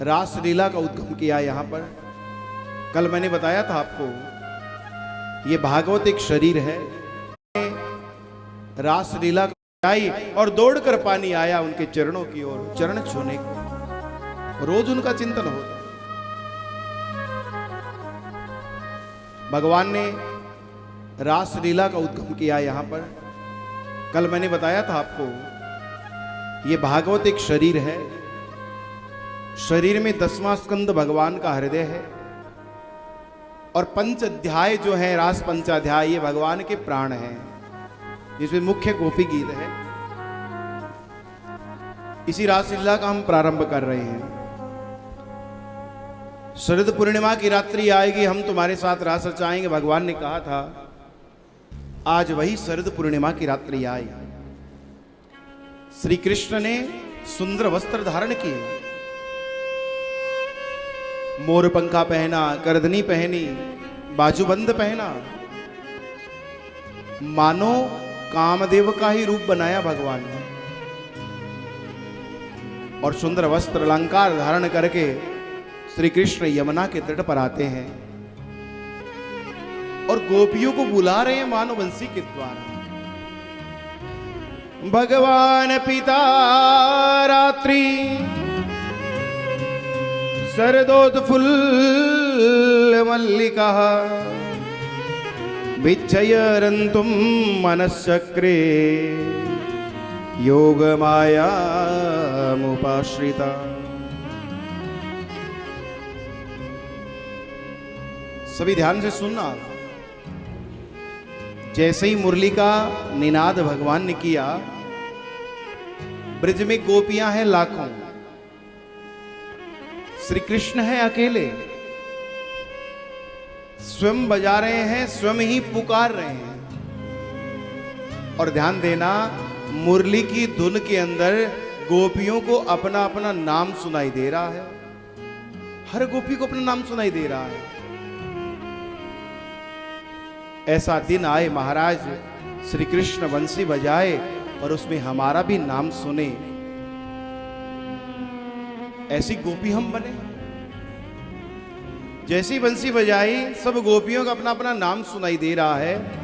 रासलीला का उद्गम किया यहाँ पर। कल मैंने बताया था आपको, ये भागवत एक शरीर है। रासलीला आई और दौड़कर पानी आया उनके चरणों की ओर, चरण छूने को। रोज उनका चिंतन होता। भगवान ने रासलीला का उद्गम किया यहाँ पर। कल मैंने बताया था आपको, ये भागवत एक शरीर है। शरीर में 10वां स्कंद भगवान का हृदय है और 5 अध्याय जो है, रास पंचाध्याय, ये भगवान के प्राण हैं, जिसमें मुख्य गोपी गीत है। इसी रासलीला का हम प्रारंभ कर रहे हैं। शरद पूर्णिमा की रात्रि आएगी, हम तुम्हारे साथ रास रचाएंगे, भगवान ने कहा था। आज वही शरद पूर्णिमा की रात्रि आई। श्री कृष्ण ने सुंदर वस्त्र धारण किए, मोर पंखा पहना, करदनी पहनी, बाजूबंद पहना, मानो कामदेव का ही रूप बनाया भगवान ने। और सुंदर वस्त्र अलंकार धारण करके श्री कृष्ण यमुना के तट पर आते हैं और गोपियों को बुला रहे हैं मानो बंसी के द्वारा। भगवान पिता रात्रि शरदोत्फुल्ल मल्लिका विच्छयरन्तुं मनश्चक्रे योगमायामुपाश्रिता। सभी ध्यान से सुनना। जैसे ही मुरली का निनाद भगवान ने किया, ब्रज में गोपियां हैं लाखों, श्री कृष्ण है अकेले, स्वयं बजा रहे हैं, स्वयं ही पुकार रहे हैं। और ध्यान देना, मुरली की धुन के अंदर गोपियों को अपना अपना नाम सुनाई दे रहा है। हर गोपी को अपना नाम सुनाई दे रहा है। ऐसा दिन आए महाराज, श्री कृष्ण बंसी बजाए और उसमें हमारा भी नाम सुने, ऐसी गोपी हम बने। जैसी बंसी बजाई, सब गोपियों का अपना अपना नाम सुनाई दे रहा है।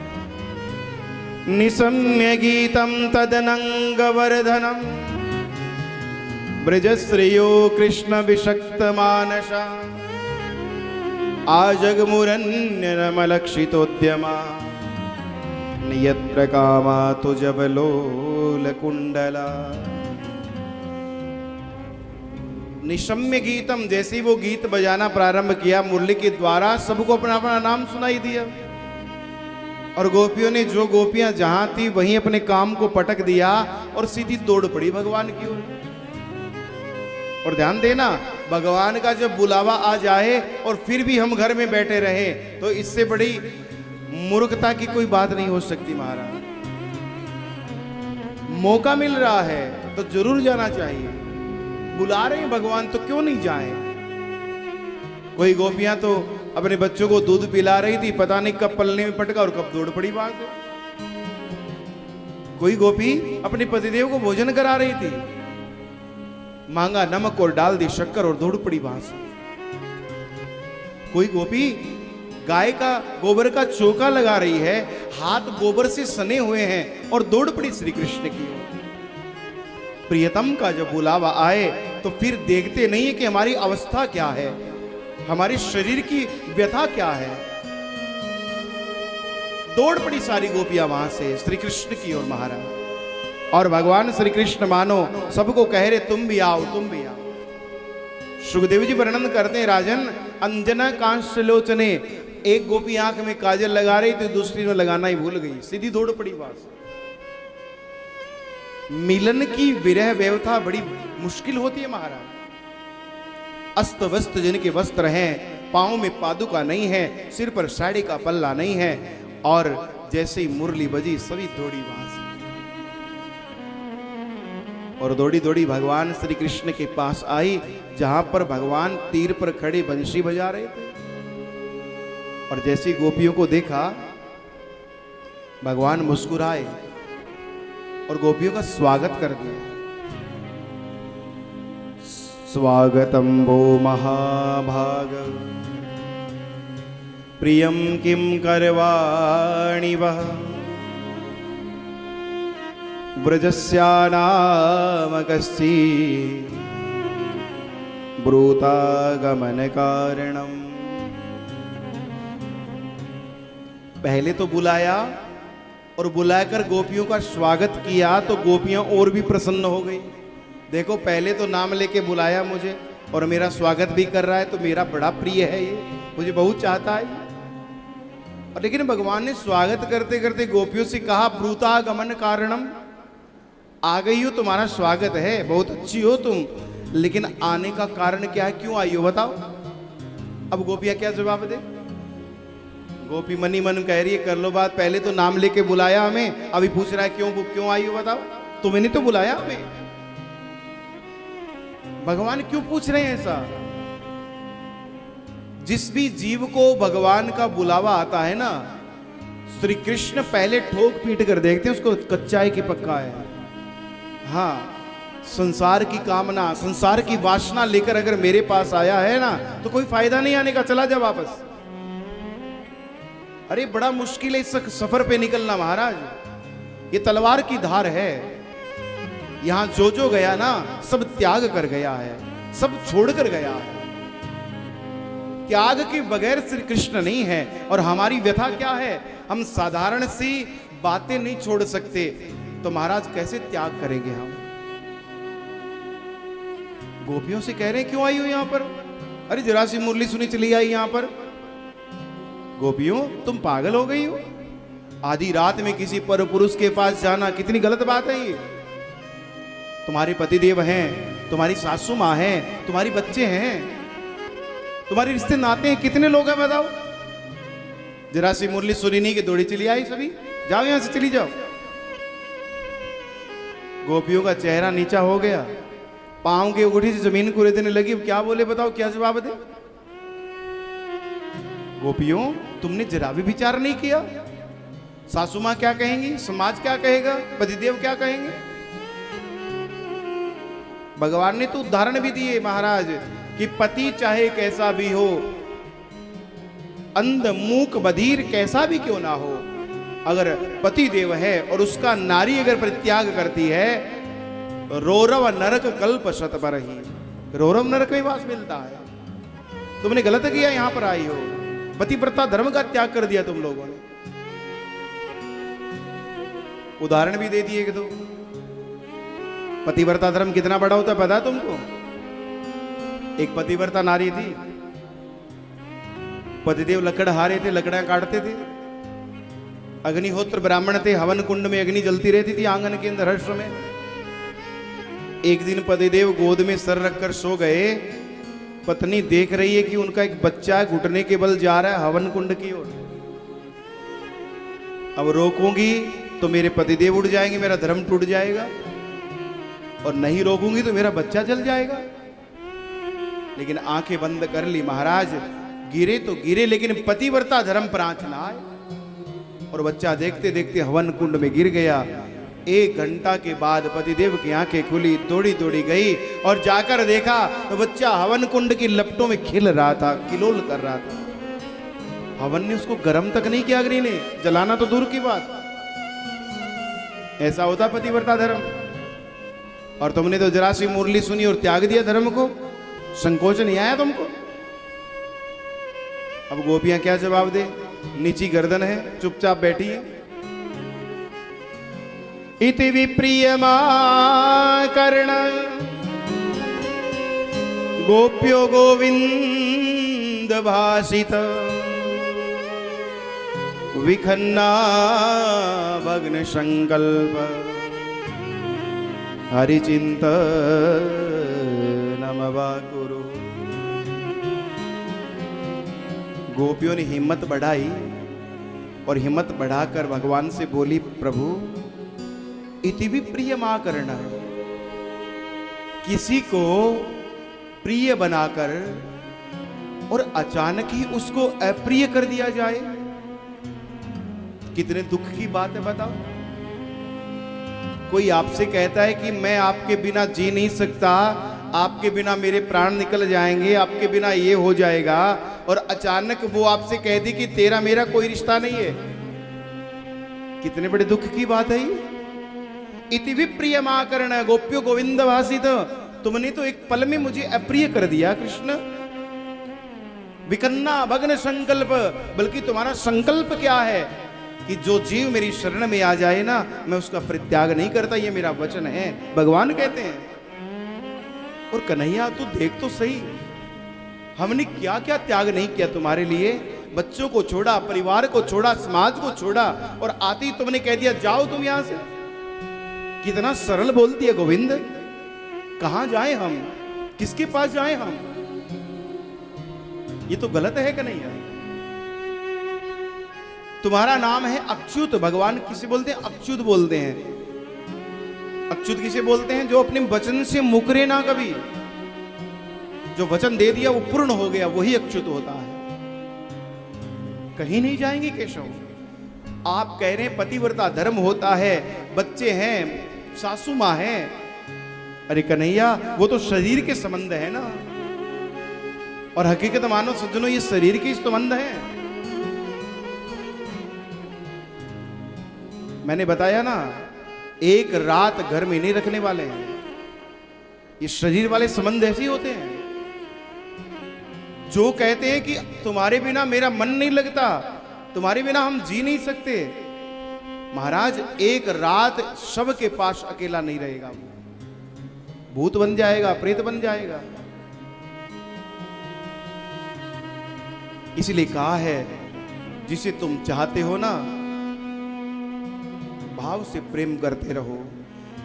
निशम्य गीतम तदनंगवर्धनम ब्रजश्रेयो कृष्ण विषक्त मानसा आजगमुरन्यनमलक्षितोद्यमा नियत्र कामा तुजबलोल कुंडला। निशम्य गीतम, जैसे ही वो गीत बजाना प्रारंभ किया मुरली के द्वारा, सबको अपना अपना नाम सुनाई दिया। और गोपियों ने, जो गोपियां जहां थी वहीं अपने काम को पटक दिया और सीधी दौड़ पड़ी भगवान की ओर। और ध्यान देना, भगवान का जब बुलावा आ जाए और फिर भी हम घर में बैठे रहे, तो इससे बड़ी मूर्खता की कोई बात नहीं हो सकती महाराज। मौका मिल रहा है तो जरूर जाना चाहिए। बुला रहे हैं भगवान तो क्यों नहीं जाएं। कोई गोपियां तो अपने बच्चों को दूध पिला रही थी, पता नहीं कब पलने में पटका और कब दौड़ पड़ी वहां से। कोई गोपी अपने पतिदेव को भोजन करा रही थी, मांगा नमक और डाल दी शक्कर और दौड़ पड़ी वहां से। कोई गोपी गाय का गोबर का चोका लगा रही है, हाथ गोबर से सने हुए हैं और दौड़ पड़ी श्री कृष्ण की ओर। प्रियतम का जब बुलावा आए तो फिर देखते नहीं है कि हमारी अवस्था क्या है, हमारे शरीर की व्यथा क्या है। दौड़ पड़ी सारी गोपियां वहां से श्री कृष्ण की ओर महाराज। और भगवान श्री कृष्ण मानो सबको कह रहे, तुम भी आओ, तुम भी आओ। सुखदेव जी वर्णन करते हैं, राजन अंजना कांशलोचने, एक गोपी आंख में काजल लगा रही थी, दूसरी में लगाना ही भूल गई, सीधी दौड़ पड़ी वहां से। मिलन की विरह व्यवस्था बड़ी मुश्किल होती है महाराज। अस्त वस्त जिनके वस्त्र हैं, पांव में पादुका नहीं है, सिर पर साड़ी का पल्ला नहीं है, और जैसे ही मुरली बजी सभी दौड़ी वहां से। और दौड़ी दौड़ी भगवान श्री कृष्ण के पास आई, जहां पर भगवान तीर पर खड़े बंशी बजा रहे थे। और जैसी गोपियों को देखा, भगवान मुस्कुराए और गोपियों का स्वागत कर दिया। स्वागतं वो महाभाग प्रियं किं करवाणि वः व्रजस्यानामकस्ति ब्रूतागमन कारणम। पहले तो बुलाया और बुलाकर गोपियों का स्वागत किया तो गोपियां और भी प्रसन्न हो गई। देखो पहले तो नाम लेके बुलाया मुझे और मेरा स्वागत भी कर रहा है, तो मेरा बड़ा प्रिय है ये, मुझे बहुत चाहता है। और लेकिन भगवान ने स्वागत करते करते गोपियों से कहा ब्रूतागमन कारणम, आ गई हो, तुम्हारा स्वागत है, बहुत अच्छी हो तुम, लेकिन आने का कारण क्या है, क्यों आई हो बताओ। अब गोपियां क्या जवाब दे। गोपी मनी मन कह रही है कर लो बात, पहले तो नाम लेके बुलाया हमें, अभी पूछ रहा है क्यों आई हो बताओ, तुम्हें तो बुलाया हमें। भगवान क्यों पूछ रहे हैं ऐसा। जिस भी जीव को भगवान का बुलावा आता है ना, श्री कृष्ण पहले ठोक पीट कर देखते हैं उसको कच्चा है कि पक्का है। हाँ, संसार की कामना, संसार की वासना लेकर अगर मेरे पास आया है ना, तो कोई फायदा नहीं आने का, चला जा वापस। अरे बड़ा मुश्किल है इस सफर पे निकलना महाराज, ये तलवार की धार है। यहां जो गया ना सब त्याग कर गया है, सब छोड़कर गया है। त्याग के बगैर श्री कृष्ण नहीं है। और हमारी व्यथा क्या है, हम साधारण सी बातें नहीं छोड़ सकते, तो महाराज कैसे त्याग करेंगे हम। गोपियों से कह रहे हैं क्यों आई हो यहां पर, अरे जरा सी मुरली सुनी चली आई यहां पर। गोपियों तुम पागल हो गई हो, आधी रात में किसी पर पुरुष के पास जाना कितनी गलत बात है ये। तुम्हारे पतिदेव हैं, तुम्हारी सासू माँ हैं, तुम्हारी बच्चे हैं, तुम्हारे रिश्ते नाते हैं, कितने लोग हैं बताओ। जरा सी मुरली सुनी नहीं कि दौड़ी चली आई सभी, जाओ यहां से चली जाओ। गोपियों का चेहरा नीचा हो गया, पांव की अंगूठी से जमीन को रेतने लगी। क्या बोले बताओ, क्या जवाब दे। गोपियों तुमने जरा भी विचार नहीं किया, सासू मां क्या कहेंगी, समाज क्या कहेगा, पतिदेव क्या कहेंगे। भगवान ने तो उदाहरण भी दिए महाराज कि पति चाहे कैसा भी हो, अंध मूक बधिर कैसा भी क्यों ना हो, अगर पति देव है और उसका नारी अगर परित्याग करती है, रोरव नरक कल्प शत पर ही, रोरव नरक में वास मिलता है। तुमने गलत किया, यहां पर आई हो, पतिव्रता धर्म का त्याग कर दिया तुम लोगों ने। उदाहरण भी दे दिए कि दो। पतिव्रता धर्म कितना बड़ा होता है पता है तुमको। एक पतिव्रता नारी थी, पतिदेव लकड़हारे थे, लकड़ियां काटते थे, अग्निहोत्र ब्राह्मण थे, हवन कुंड में अग्नि जलती रहती थी आंगन के अंदर हर्ष में। एक दिन पतिदेव गोद में सर रखकर सो गए, पत्नी देख रही है कि उनका एक बच्चा घुटने के बल जा रहा है हवन कुंड की ओर। अब रोकूंगी तो मेरे पतिदेव उड़ जाएंगे, मेरा धर्म टूट जाएगा, और नहीं रोकूंगी तो मेरा बच्चा जल जाएगा। लेकिन आंखें बंद कर ली महाराज, गिरे तो गिरे लेकिन पतिव्रता धर्म पर आंच ना आए, और बच्चा देखते देखते हवन कुंड में गिर गया। 1 घंटा के बाद पतिदेव की आंखें खुली, दौड़ी दौड़ी गई और जाकर देखा तो बच्चा हवन कुंड की लपटों में खिल रहा था, किलोल कर रहा था। हवन ने उसको गर्म तक नहीं किया, अग्नि ने, जलाना तो दूर की बात। ऐसा होता पतिव्रता धर्म। और तुमने तो जरा सी मुरली सुनी और त्याग दिया धर्म को, संकोच नहीं आया तुमको। अब गोपियां क्या जवाब दे, नीची गर्दन है, चुपचाप बैठी है। इति विप्रियमा कर्ण गोप्यो गोविंद भाषित विखन्ना भग्न संकल्प हरिचिंत नमवा कुरु। गोपियों ने हिम्मत बढ़ाई और हिम्मत बढ़ाकर भगवान से बोली, प्रभु इति भी प्रिय मां करना, किसी को प्रिय बनाकर और अचानक ही उसको अप्रिय कर दिया जाए, कितने दुख की बात है बताओ। कोई आपसे कहता है कि मैं आपके बिना जी नहीं सकता, आपके बिना मेरे प्राण निकल जाएंगे, आपके बिना ये हो जाएगा, और अचानक वो आपसे कह दी कि तेरा मेरा कोई रिश्ता नहीं है। कितने बड़े दुख की बात है ये। इति विप्रिय माकर्ण गोप्यो गोविंद भासित, तुमने तो एक पल में मुझे अप्रिय कर दिया कृष्ण। विकन्ना भग्न संकल्प, बल्कि तुम्हारा संकल्प क्या है कि जो जीव मेरी शरण में आ जाए ना, मैं उसका परित्याग नहीं करता, ये मेरा वचन है, भगवान कहते हैं। और कन्हैया तू देख तो सही, हमने क्या क्या त्याग नहीं किया तुम्हारे लिए। बच्चों को छोड़ा, परिवार को छोड़ा, समाज को छोड़ा, और आते ही तुमने कह दिया जाओ तुम यहां से। कितना सरल बोलती है गोविंद। कहां जाए हम, किसके पास जाए हम? ये तो गलत है कन्हैया। तुम्हारा नाम है अच्युत, भगवान किसे बोलते हैं? अच्युत बोलते हैं। अच्युत किसे बोलते हैं? जो अपने वचन से मुकरे ना कभी, जो वचन दे दिया वो पूर्ण हो गया, वही अच्युत होता है। कहीं नहीं जाएंगे केशव। आप कह रहे हैं पतिव्रता धर्म होता है, बच्चे हैं, सासू मां है। अरे कन्हैया वो तो शरीर के संबंध है ना, और हकीकत मानो सज्जनों ये शरीर के संबंध है। मैंने बताया ना, एक रात घर में नहीं रखने वाले हैं। ये शरीर वाले संबंध ऐसे ही होते हैं। जो कहते हैं कि तुम्हारे बिना मेरा मन नहीं लगता, तुम्हारे बिना हम जी नहीं सकते, महाराज एक रात शव के पास अकेला नहीं रहेगा, भूत बन जाएगा, प्रेत बन जाएगा। इसलिए कहा है जिसे तुम चाहते हो ना, भाव से प्रेम करते रहो।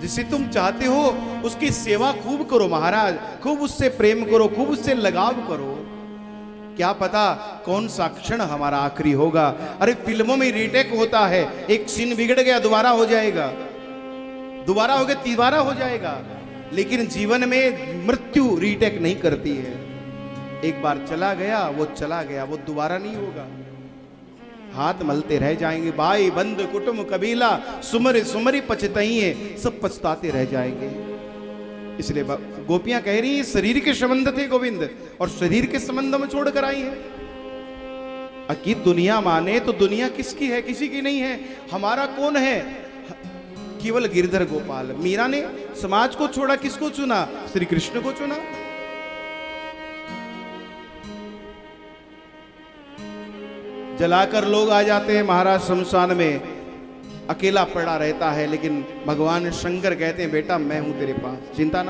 जिसे तुम चाहते हो उसकी सेवा खूब करो महाराज, खूब उससे प्रेम करो, खूब उससे लगाव करो। क्या पता कौन सा क्षण हमारा आखिरी होगा। अरे फिल्मों में रीटेक होता है, एक सीन बिगड़ गया दोबारा हो जाएगा, दोबारा हो गया तिबारा हो जाएगा, लेकिन जीवन में मृत्यु रीटेक नहीं करती है। एक बार चला गया वो चला गया, वो दोबारा नहीं होगा। हाथ मलते रह जाएंगे, भाई बंधु कुटुंब कबीला सुमर सुमरी पछताइए, सब पछताते रह जाएंगे। इसलिए गोपियां कह रही हैं शरीर के संबंध थे गोविंद, और शरीर के संबंध में छोड़ कर आई है। अकी दुनिया माने तो दुनिया किसकी है? किसी की नहीं है। हमारा कौन है? केवल गिरधर गोपाल। मीरा ने समाज को छोड़ा, किसको चुना? श्री कृष्ण को चुना। जलाकर लोग आ जाते हैं महाराज शमशान में, अकेला पड़ा रहता है, लेकिन भगवान शंकर कहते हैं बेटा मैं हूं तेरे पास, चिंता ना।